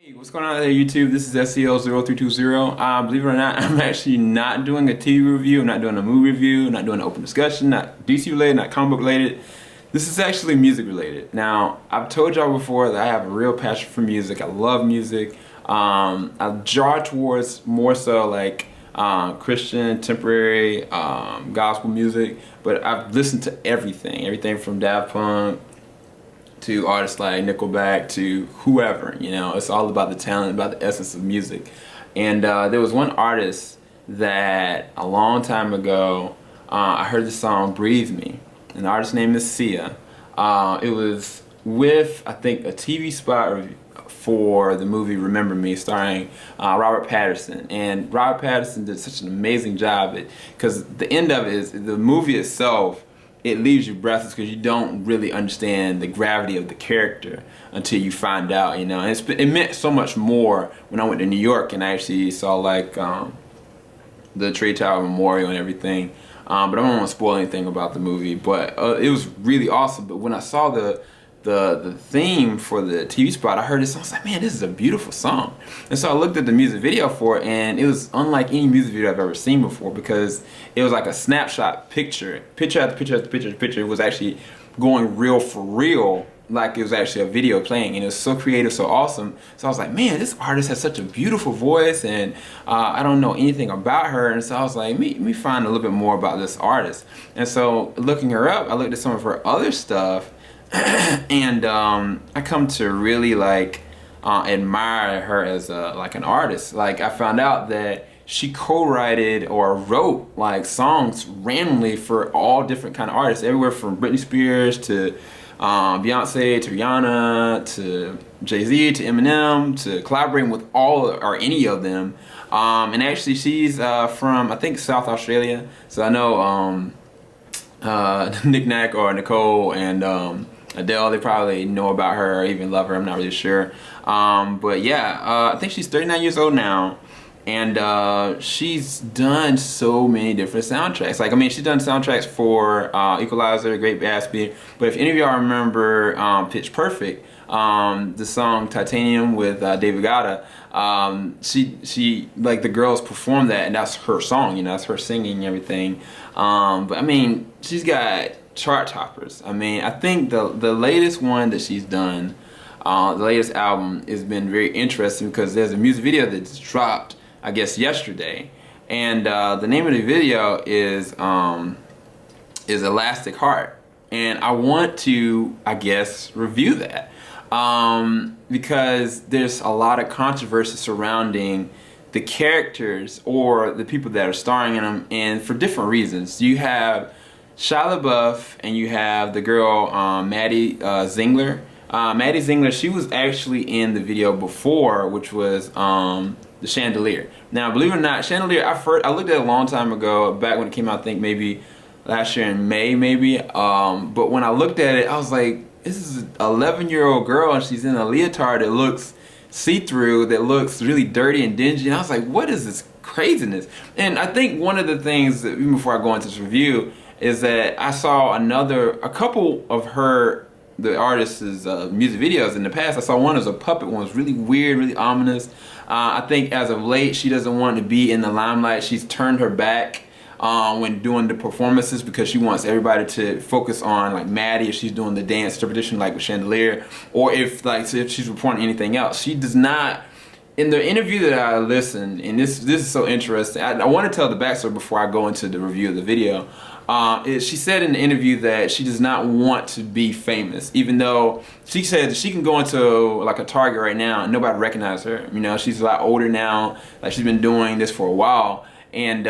Hey, what's going on there, YouTube? This is SEL0320. Believe it or not, I'm actually not doing a TV review, I'm not doing a movie review, I'm not doing an open discussion, not DC related, not comic book related. This is actually music related. Now, I've told y'all before that I have a real passion for music. I love music. I draw towards more so like Christian, temporary, gospel music, but I've listened to everything from Daft Punk to artists like Nickelback to whoever, you know. It's all about the talent, about the essence of music. And there was one artist that a long time ago, I heard the song Breathe Me, and the artist's name is Sia. It was with, I think, a TV spot for the movie Remember Me, starring Robert Pattinson. And Robert Pattinson did such an amazing job because the end of it is the movie itself, it leaves you breathless because you don't really understand the gravity of the character until you find out, you know. And it meant so much more when I went to New York and I actually saw like the Trade Tower Memorial and everything. But I don't want to spoil anything about the movie, but it was really awesome. But when I saw the theme for the TV spot, I heard this song. I was like, man, this is a beautiful song. And so I looked at the music video for it, and it was unlike any music video I've ever seen before because it was like a snapshot picture after picture after picture after picture. It was actually going real for real, like it was actually a video playing, and it was so creative, so awesome. So I was like, man, this artist has such a beautiful voice, and I don't know anything about her. And so I was like, let me find a little bit more about this artist. And so looking her up, I looked at some of her other stuff, and I come to really like admire her as like an artist. Like I found out that she co-wrote or wrote like songs randomly for all different kind of artists, everywhere from Britney Spears to Beyonce to Rihanna to Jay-Z to Eminem, to collaborating with all or any of them. And actually she's from, I think, South Australia. So I know Nick Nack or Nicole and Adele, they probably know about her or even love her, I'm not really sure. But yeah, I think she's 39 years old now, and she's done so many different soundtracks. Like, I mean, she's done soundtracks for Equalizer, Great Gatsby, but if any of y'all remember Pitch Perfect, the song Titanium with David Guetta, she like the girls performed that, and that's her song, you know, that's her singing and everything. But I mean, she's got chart toppers. I mean, I think the latest one that she's done, the latest album, has been very interesting because there's a music video that just dropped, I guess, yesterday, and the name of the video is Elastic Heart, and I want to, I guess, review that because there's a lot of controversy surrounding the characters or the people that are starring in them, and for different reasons. You have Shia LaBeouf and you have the girl Maddie Ziegler. Maddie Ziegler, she was actually in the video before, which was the Chandelier. Now, believe it or not, Chandelier, I looked at it a long time ago, back when it came out, I think maybe last year in May, maybe. But when I looked at it, I was like, this is an 11-year-old girl and she's in a leotard that looks see-through, that looks really dirty and dingy. And I was like, what is this craziness? And I think one of the things that, even before I go into this review, is that I saw a couple of the artist's music videos in the past. I saw one as a puppet, one was really weird, really ominous. I think as of late, she doesn't want to be in the limelight. She's turned her back when doing the performances because she wants everybody to focus on like Maddie if she's doing the dance interpretation like with Chandelier, or if she's reporting anything else. She does not. In the interview that I listened, and this is so interesting. I want to tell the backstory before I go into the review of the video. She said in the interview that she does not want to be famous, even though she said that she can go into like a Target right now and nobody recognize her. You know, she's a lot older now, like she's been doing this for a while, and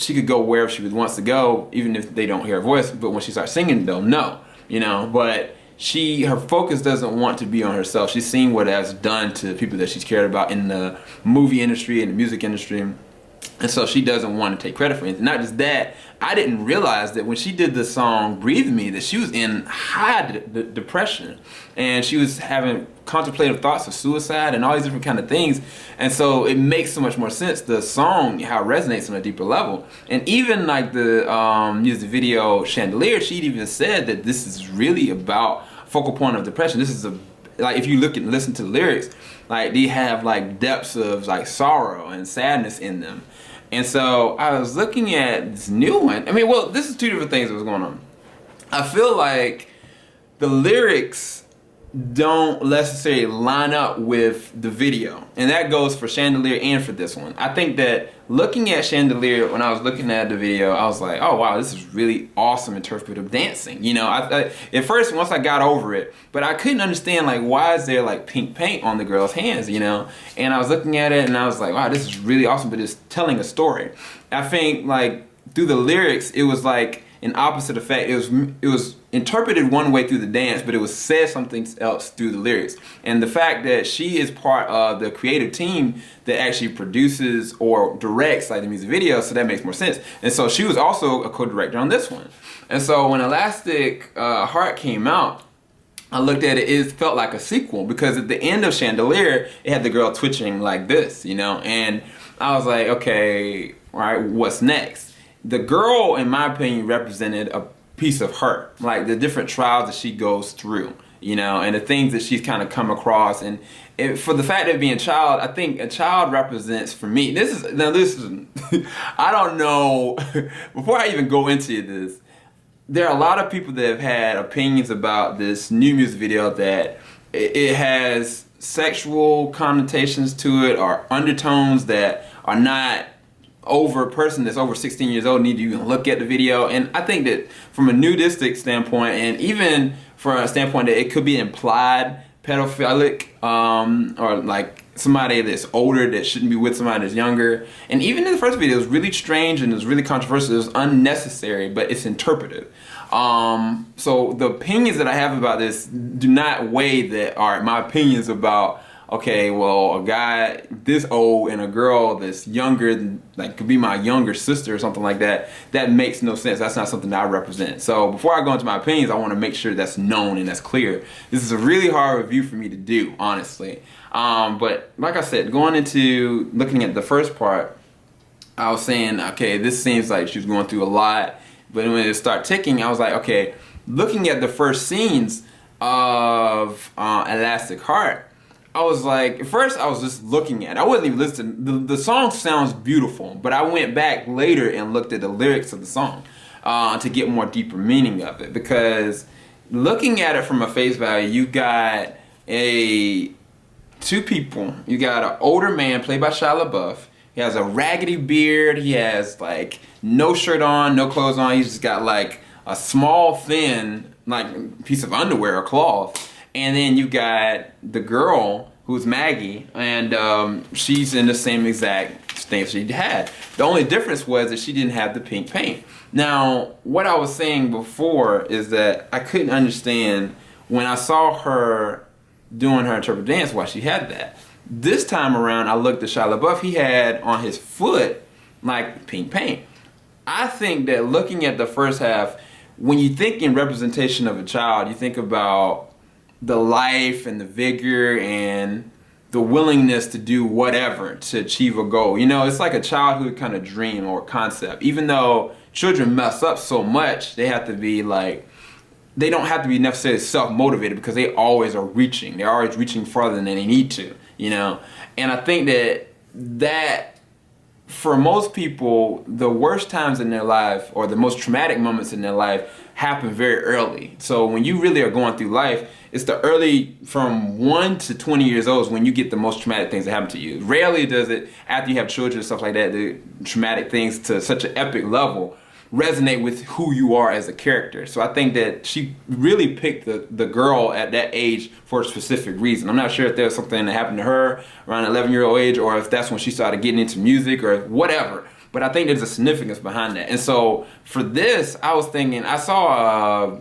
she could go wherever she wants to go, even if they don't hear her voice. But when she starts singing, they'll know, you know. But her focus doesn't want to be on herself. She's seen what it has done to people that she's cared about in the movie industry and the music industry. And so she doesn't want to take credit for anything. Not just that, I didn't realize that when she did the song Breathe Me, that she was in high depression. And she was having contemplative thoughts of suicide and all these different kind of things. And so it makes so much more sense, the song, how it resonates on a deeper level. And even like the music video Chandelier, she'd even said that this is really about focal point of depression. This is like if you look and listen to the lyrics, like they have like depths of like sorrow and sadness in them. And so I was looking at this new one. I mean, well, this is two different things that was going on. I feel like the lyrics don't necessarily line up with the video, and that goes for Chandelier and for this one. I think that looking at Chandelier, when I was looking at the video, I was like, oh wow, this is really awesome interpretive dancing. You know, I at first, once I got over it, but I couldn't understand like why is there like pink paint on the girl's hands, you know? And I was looking at it and I was like, wow, this is really awesome, but it's telling a story. I think like through the lyrics, it was like an opposite effect. It was interpreted one way through the dance, but it was said something else through the lyrics. And the fact that she is part of the creative team that actually produces or directs like the music video, so that makes more sense. And so she was also a co-director on this one. And so when Elastic Heart came out, I looked at it, it felt like a sequel, because at the end of Chandelier, it had the girl twitching like this, you know? And I was like, okay, all right, what's next? The girl, in my opinion, represented a piece of her, like the different trials that she goes through, you know, and the things that she's kind of come across. And for the fact of being a child, I think a child this for me, this is, I don't know, before I even go into this, there are a lot of people that have had opinions about this new music video that it has sexual connotations to it or undertones that are not over a person that's over 16 years old need to even look at the video. And I think that from a nudistic standpoint, and even from a standpoint that it could be implied pedophilic, or like somebody that's older that shouldn't be with somebody that's younger. And even in the first video, it was really strange and it was really controversial. It was unnecessary, but it's interpretive. So the opinions that I have about this do not weigh that are my opinions about, okay, well, a guy this old and a girl that's younger, like could be my younger sister or something like that, that makes no sense. That's not something that I represent. So before I go into my opinions, I want to make sure that's known and that's clear. This is a really hard review for me to do, honestly. But like I said, going into looking at the first part, I was saying, okay, this seems like she was going through a lot. But when it started ticking, I was like, okay, looking at the first scenes of Elastic Heart, I was like, at first I was just looking at it. I wasn't even listening. The song sounds beautiful, but I went back later and looked at the lyrics of the song to get more deeper meaning of it. Because looking at it from a face value, you got two people. You got an older man played by Shia LaBeouf. He has a raggedy beard. He has like no shirt on, no clothes on. He's just got like a small, thin, like piece of underwear or cloth. And then you got the girl who's Maggie, and she's in the same exact thing she had. The only difference was that she didn't have the pink paint. Now, what I was saying before is that I couldn't understand when I saw her doing her interpretive dance why she had that. This time around, I looked at Shia LaBeouf. He had on his foot like pink paint. I think that looking at the first half, when you think in representation of a child, you think about the life and the vigor and the willingness to do whatever to achieve a goal. You know, it's like a childhood kind of dream or concept. Even though children mess up so much, they have to be like, they don't have to be necessarily self-motivated because they always are reaching. They're always reaching farther than they need to, you know? And I think that for most people, the worst times in their life or the most traumatic moments in their life happen very early. So when you really are going through life, it's the early from 1 to 20 years old is when you get the most traumatic things that happen to you. Rarely does it after you have children and stuff like that, the traumatic things to such an epic level resonate with who you are as a character. So I think that she really picked the girl at that age for a specific reason. I'm not sure if there was something that happened to her around 11-year-old age or if that's when she started getting into music or whatever. But I think there's a significance behind that. And so for this, I was thinking, I saw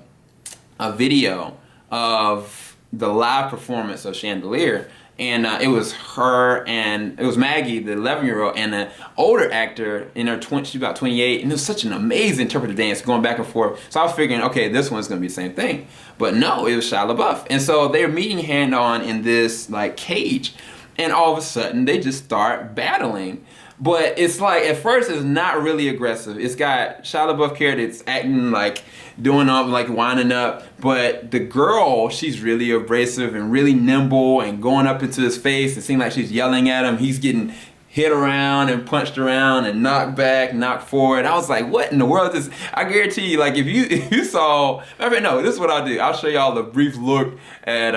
a video of the live performance of Chandelier, and it was her and it was Maggie, the 11-year-old, and an older actor in her 20s, she's about 28, and it was such an amazing interpretive dance going back and forth. So I was figuring, okay, this one's gonna be the same thing. But no, it was Shia LaBeouf. And so they're meeting hand on in this like cage, and all of a sudden they just start battling. But it's like, at first, it's not really aggressive. It's got Shia LaBeouf character that's acting like, doing up, like winding up. But the girl, she's really abrasive and really nimble and going up into his face. It seems like she's yelling at him. He's getting hit around and punched around and knocked back, knocked forward. I was like, what in the world is this? I guarantee you, like, if you saw, no, this is what I'll do. I'll show y'all a brief look at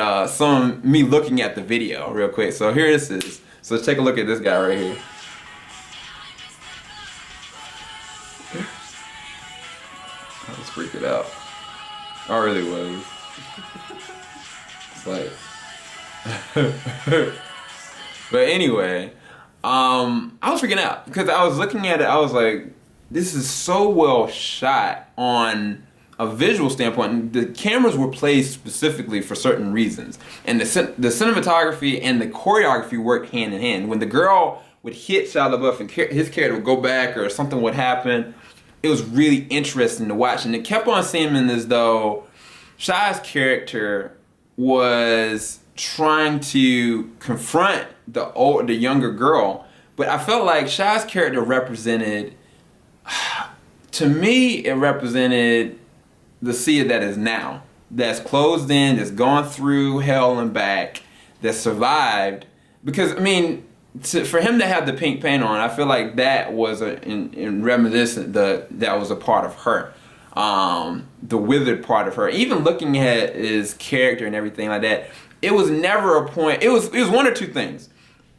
me looking at the video real quick. So here this is. So let's take a look at this guy right here. I was freaking out. I really was. It's like, but anyway, I was freaking out because I was looking at it. I was like, this is so well shot on a visual standpoint. The cameras were placed specifically for certain reasons, and the cinematography and the choreography worked hand in hand. When the girl would hit Shia LaBeouf and his character would go back or something would happen, it was really interesting to watch, and it kept on seeming as though Shia's character was trying to confront the younger girl, but I felt like Shia's character represented, to me, it represented the Sia that is now, that's closed in, that's gone through hell and back, that survived. Because I mean, for him to have the pink paint on, I feel like that was in reminiscent, that was a part of her, the withered part of her. Even looking at his character and everything like that, it was never a point. It was one or two things.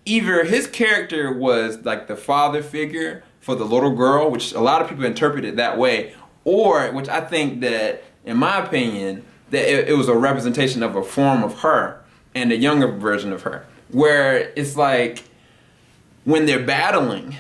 Either his character was like the father figure for the little girl, which a lot of people interpret it that way, or, which I think that, in my opinion, that it was a representation of a form of her and a younger version of her, where it's like, when they're battling,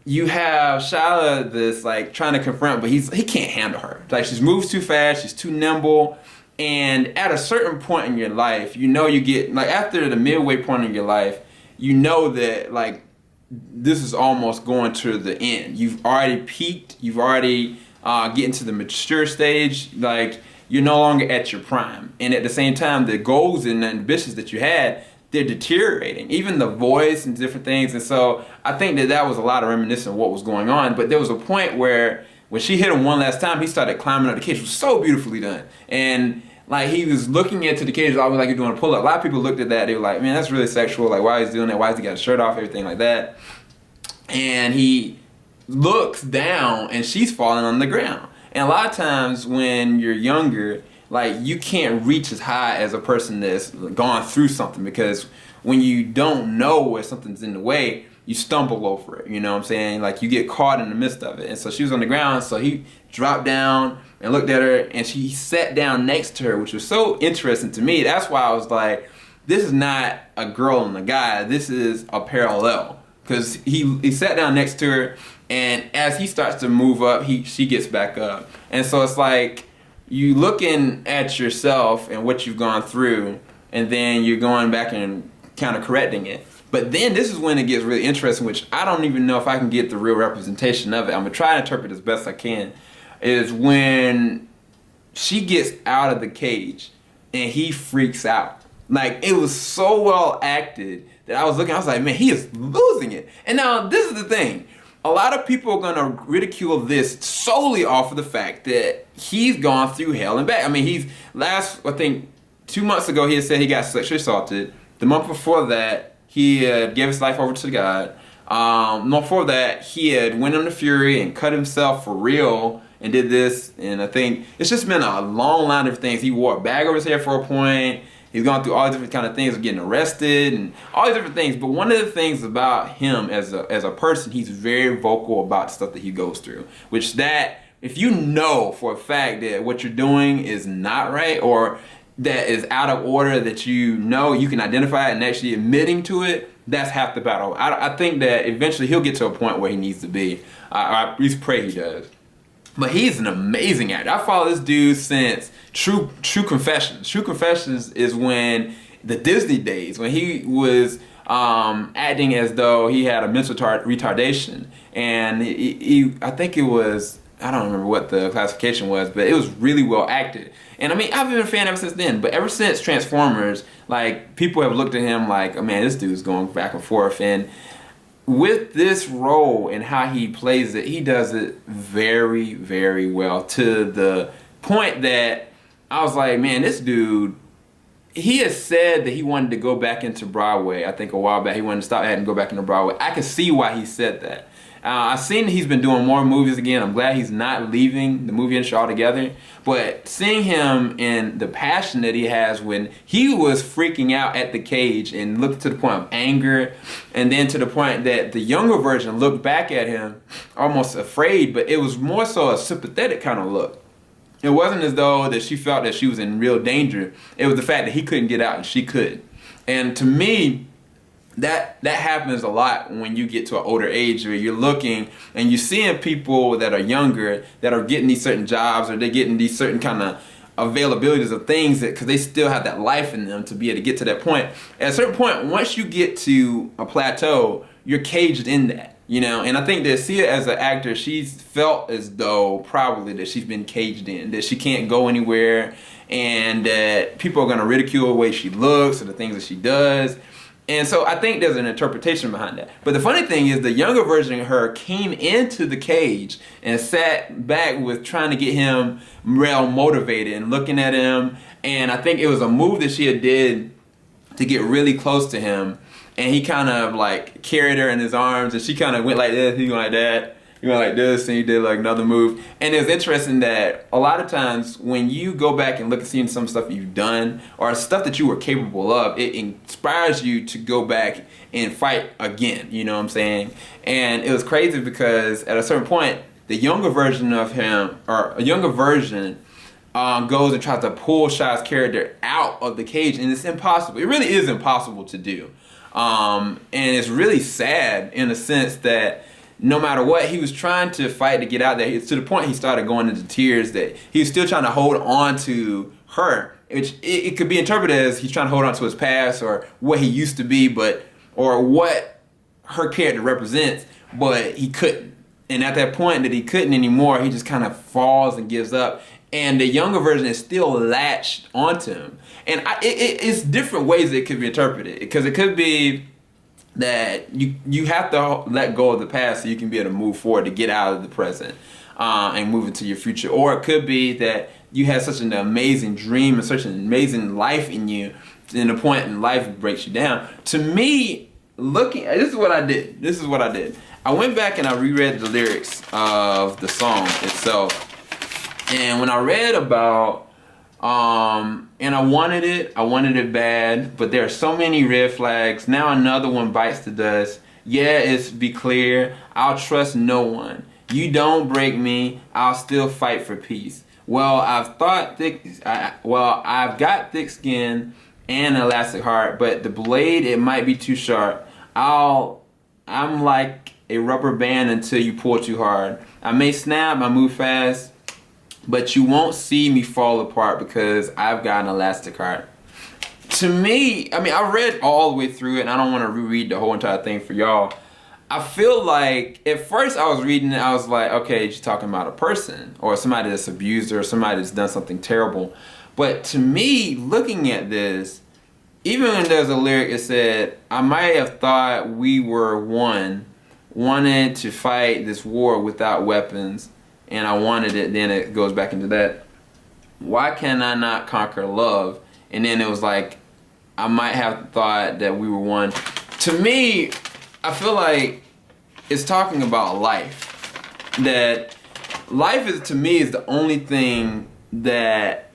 you have Shia this like trying to confront, but he can't handle her. Like, she moves too fast, she's too nimble, and at a certain point in your life, you know, you get like, after the midway point in your life, you know that like this is almost going to the end. You've already peaked. You've already getting to the mature stage. Like, you're no longer at your prime, and at the same time, the goals and ambitions that you had, they're deteriorating, even the voice and different things. And so I think that was a lot of reminiscent of what was going on. But there was a point where when she hit him one last time, he started climbing up the cage. It was so beautifully done. And like, he was looking into the cage, always like he's doing a pull-up. A lot of people looked at that, they were like, man, that's really sexual. Like, why is he doing that? Why has he got his shirt off? Everything like that. And he looks down and she's falling on the ground. And a lot of times when you're younger, like, you can't reach as high as a person that's gone through something, because when you don't know where something's in the way, you stumble over it, you know what I'm saying? Like, you get caught in the midst of it. And so she was on the ground, so he dropped down and looked at her, and she sat down next to her, which was so interesting to me. That's why I was like, this is not a girl and a guy, this is a parallel. Because he sat down next to her, and as he starts to move up, she gets back up. And so it's like, you looking at yourself and what you've gone through, and then you're going back and kind of correcting it. But then this is when it gets really interesting, which I don't even know if I can get the real representation of it. I'm going to try to interpret as best I can. Is when she gets out of the cage and he freaks out. Like, it was so well acted that I was like, man, he is losing it. And now, this is the thing. A lot of people are going to ridicule this solely off of the fact that he's gone through hell and back. I mean, I think 2 months ago, he had said he got sexually assaulted. The month before that, he gave his life over to God. The month before that, he had went into fury and cut himself for real and did this. And I think it's just been a long line of things. He wore a bag over his head for a point. He's gone through all different kind of things of getting arrested and all these different things. But one of the things about him as a person, he's very vocal about stuff that he goes through. Which that, if you know for a fact that what you're doing is not right, or that is out of order, that you know you can identify it, and actually admitting to it, that's half the battle. I think that eventually he'll get to a point where he needs to be. I at least pray he does. But he's an amazing actor. I follow this dude since True Confessions. True Confessions is when the Disney days, when he was acting as though he had a mental retardation. And I think it was, I don't remember what the classification was, but it was really well acted. And I mean, I've been a fan ever since then. But ever since Transformers, like, people have looked at him like, oh man, this dude's going back and forth. And with this role and how he plays it, he does it very, very well, to the point that I was like, man, this dude, he has said that he wanted to go back into Broadway. I think a while back he wanted to stop and go back into Broadway. I can see why he said that. I've seen he's been doing more movies again. I'm glad he's not leaving the movie industry altogether. But seeing him and the passion that he has when he was freaking out at the cage and looked to the point of anger, and then to the point that the younger version looked back at him almost afraid, but it was more so a sympathetic kind of look. It wasn't as though that she felt that she was in real danger. It was the fact that he couldn't get out and she could. And to me, that happens a lot when you get to an older age, where you're looking and you're seeing people that are younger that are getting these certain jobs, or they're getting these certain kind of availabilities of things, that because they still have that life in them to be able to get to that point. At a certain point, once you get to a plateau, you're caged in that, you know. And I think that Sia, as an actor, she's felt as though probably that she's been caged in, that she can't go anywhere, and that people are going to ridicule the way she looks or the things that she does. And so I think there's an interpretation behind that. But the funny thing is, the younger version of her came into the cage and sat back with trying to get him real motivated and looking at him. And I think it was a move that she had did to get really close to him. And he kind of like carried her in his arms, and she kind of went like this, he went like that. He went like this, and he did like another move. And it's interesting that a lot of times when you go back and look at seeing some stuff you've done or stuff that you were capable of, it inspires you to go back and fight again, you know what I'm saying? And it was crazy because at a certain point, the younger version of him, or a younger version, goes and tries to pull Shia's character out of the cage, and it's impossible. It really is impossible to do. And it's really sad in a sense that no matter what, he was trying to fight to get out there. It's to the point he started going into tears, that he was still trying to hold on to her, which it could be interpreted as he's trying to hold on to his past or what he used to be, or what her character represents, but he couldn't. And at that point that he couldn't anymore, he just kind of falls and gives up. And the younger version is still latched onto him. And it's different ways it could be interpreted, because it could be that you have to let go of the past so you can be able to move forward, to get out of the present and move into your future. Or it could be that you had such an amazing dream and such an amazing life in you, and the point in life breaks you down. To me, this is what I did. I went back and I reread the lyrics of the song itself. And when I read about and I wanted it bad, but there are so many red flags. Now another one bites the dust. Yeah, it's be clear, I'll trust no one. You don't break me, I'll still fight for peace. Well, I've got thick skin and an elastic heart, but the blade, it might be too sharp. I'm like a rubber band until you pull too hard. I may snap, I move fast, but you won't see me fall apart because I've got an elastic heart. To me, I mean, I read all the way through it, and I don't want to reread the whole entire thing for y'all. I feel like, at first I was reading it, I was like, okay, she's talking about a person, or somebody that's abused her, or somebody that's done something terrible. But to me, looking at this, even when there's a lyric that said, I might have thought we were one, wanted to fight this war without weapons, and I wanted it, then it goes back into that. Why can I not conquer love? And then it was like, I might have thought that we were one. To me, I feel like it's talking about life. That life is, to me, is the only thing that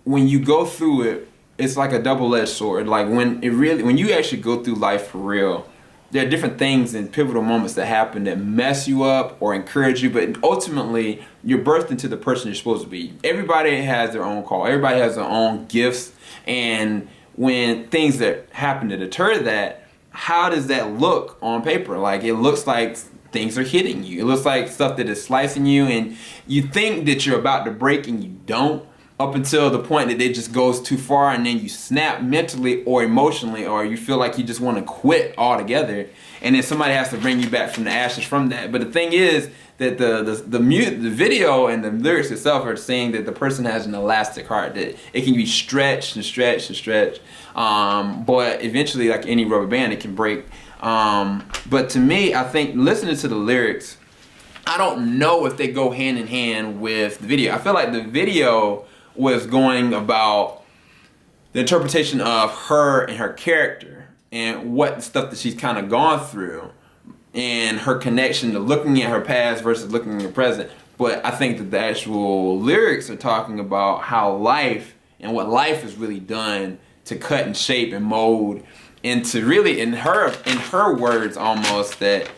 when you go through it, it's like a double-edged sword. Like when you actually go through life for real, there are different things and pivotal moments that happen that mess you up or encourage you, but ultimately you're birthed into the person you're supposed to be. Everybody has their own call. Everybody has their own gifts, and when things that happen to deter that, how does that look on paper? Like, it looks like things are hitting you. It looks like stuff that is slicing you, and you think that you're about to break and you don't, up until the point that it just goes too far, and then you snap mentally or emotionally, or you feel like you just want to quit altogether, and then somebody has to bring you back from the ashes from that. But the thing is that the video and the lyrics itself are saying that the person has an elastic heart, that it can be stretched and stretched and stretched, but eventually, like any rubber band, it can break. But to me, I think listening to the lyrics, I don't know if they go hand in hand with the video. I feel like the video was going about the interpretation of her and her character and what stuff that she's kind of gone through and her connection to looking at her past versus looking at her present. But I think that the actual lyrics are talking about how life and what life has really done to cut and shape and mold into really, in her words almost, that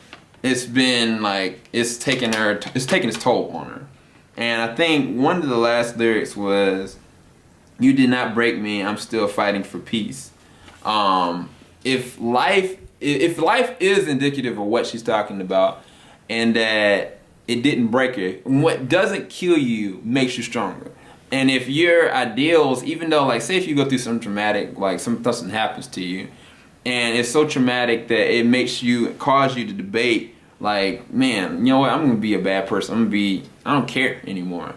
it's been like, it's taken its toll on her. And I think one of the last lyrics was, "You did not break me, I'm still fighting for peace." If life is indicative of what she's talking about, and that it didn't break her, what doesn't kill you makes you stronger. And if your ideals, even though, like, say if you go through some traumatic, like something happens to you, and it's so traumatic that it cause you to debate, like, man, you know what, I'm gonna be a bad person, I don't care anymore.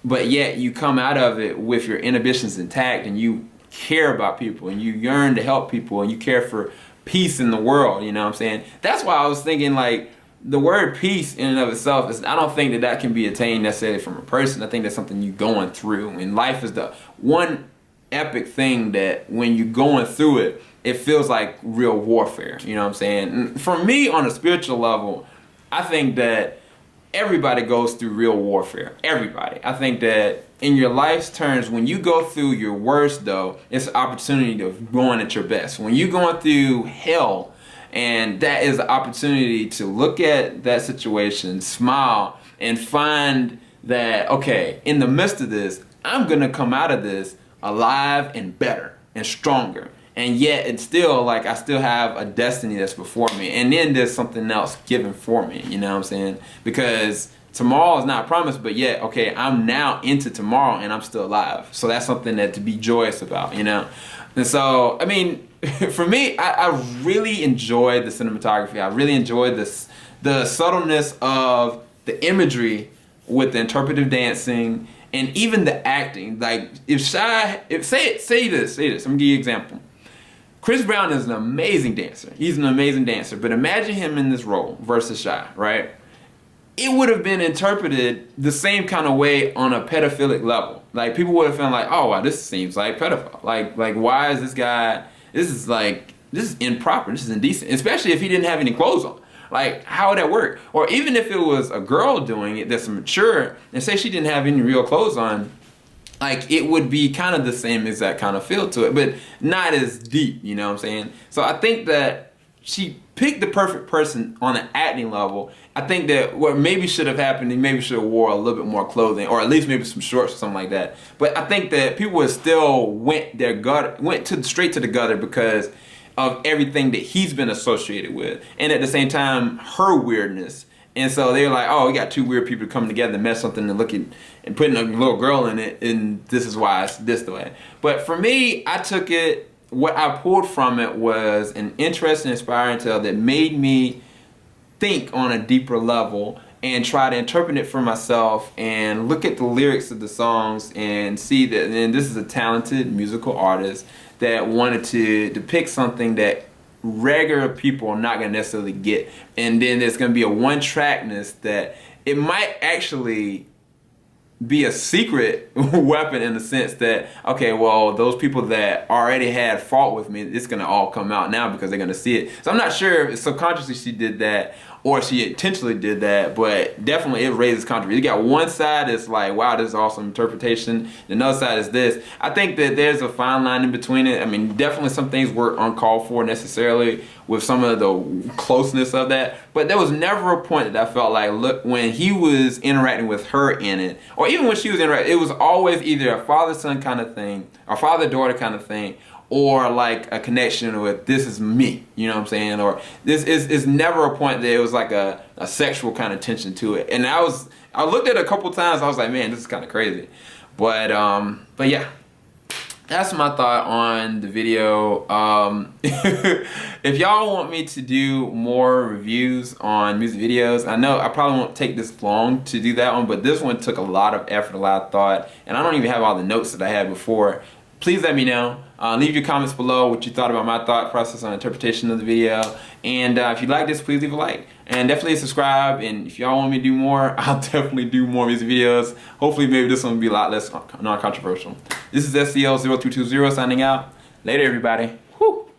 But yet you come out of it with your inhibitions intact, and you care about people, and you yearn to help people, and you care for peace in the world, you know what I'm saying? That's why I was thinking, like, the word peace in and of itself is, I don't think that can be attained necessarily from a person. I think that's something you're going through, and life is the one epic thing that when you're going through it, it feels like real warfare, you know what I'm saying? And for me, on a spiritual level, I think that everybody goes through real warfare. Everybody. I think that in your life's terms, when you go through your worst, though, it's an opportunity to going at your best. When you're going through hell, and that is an opportunity to look at that situation, smile, and find that, okay, in the midst of this, I'm going to come out of this alive and better and stronger. And yet it's still like, I still have a destiny that's before me. And then there's something else given for me, you know what I'm saying? Because tomorrow is not promised, but yet, okay, I'm now into tomorrow and I'm still alive. So that's something that to be joyous about, you know? And so, I mean, for me, I really enjoyed the cinematography. I really enjoyed the subtleness of the imagery with the interpretive dancing and even the acting. Like, say this, I'm gonna give you an example. Chris Brown is an amazing dancer. He's an amazing dancer, but imagine him in this role versus Shia, right? It would have been interpreted the same kind of way on a pedophilic level. Like, people would have felt like, oh wow, this seems like pedophile. Like why is this guy, this is improper, this is indecent, especially if he didn't have any clothes on. Like, how would that work? Or even if it was a girl doing it that's mature, and say she didn't have any real clothes on, like, it would be kind of the same exact kind of feel to it, but not as deep, you know what I'm saying? So I think that she picked the perfect person on an acting level. I think that what maybe should have happened, he maybe should have wore a little bit more clothing, or at least maybe some shorts or something like that. But I think that people would still went straight to the gutter because of everything that he's been associated with, and at the same time, her weirdness. And so they're like, oh, we got two weird people coming together to mess something and looking and putting a little girl in it, and this is why it's this way. But for me, I took it, what I pulled from it was an interesting, inspiring tale that made me think on a deeper level and try to interpret it for myself and look at the lyrics of the songs and see that, and this is a talented musical artist that wanted to depict something that regular people are not going to necessarily get. And then there's going to be a one-trackness that it might actually be a secret weapon in the sense that, okay, well, those people that already had fault with me, it's going to all come out now because they're going to see it. So I'm not sure if subconsciously she did that or she intentionally did that, but definitely it raises controversy. You got one side that's like, wow, this is awesome interpretation. The other side is this. I think that there's a fine line in between it. I mean, definitely some things were uncalled for necessarily with some of the closeness of that, but there was never a point that I felt like, look, when he was interacting with her in it, or even when she was interacting, it was always either a father-son kind of thing, or father-daughter kind of thing, or like a connection with, this is me, you know what I'm saying? Or this is never a point that it was like a sexual kind of tension to it. And I looked at it a couple times, I was like, man, this is kind of crazy. But yeah, that's my thought on the video. If y'all want me to do more reviews on music videos, I know I probably won't take this long to do that one, but this one took a lot of effort, a lot of thought, and I don't even have all the notes that I had before. please let me know. Leave your comments below what you thought about my thought process on interpretation of the video. And if you like this, please leave a like. And definitely subscribe. And if y'all want me to do more, I'll definitely do more music videos. Hopefully maybe this one will be a lot less non-controversial. This is SCL0320 signing out. Later, everybody. Whew.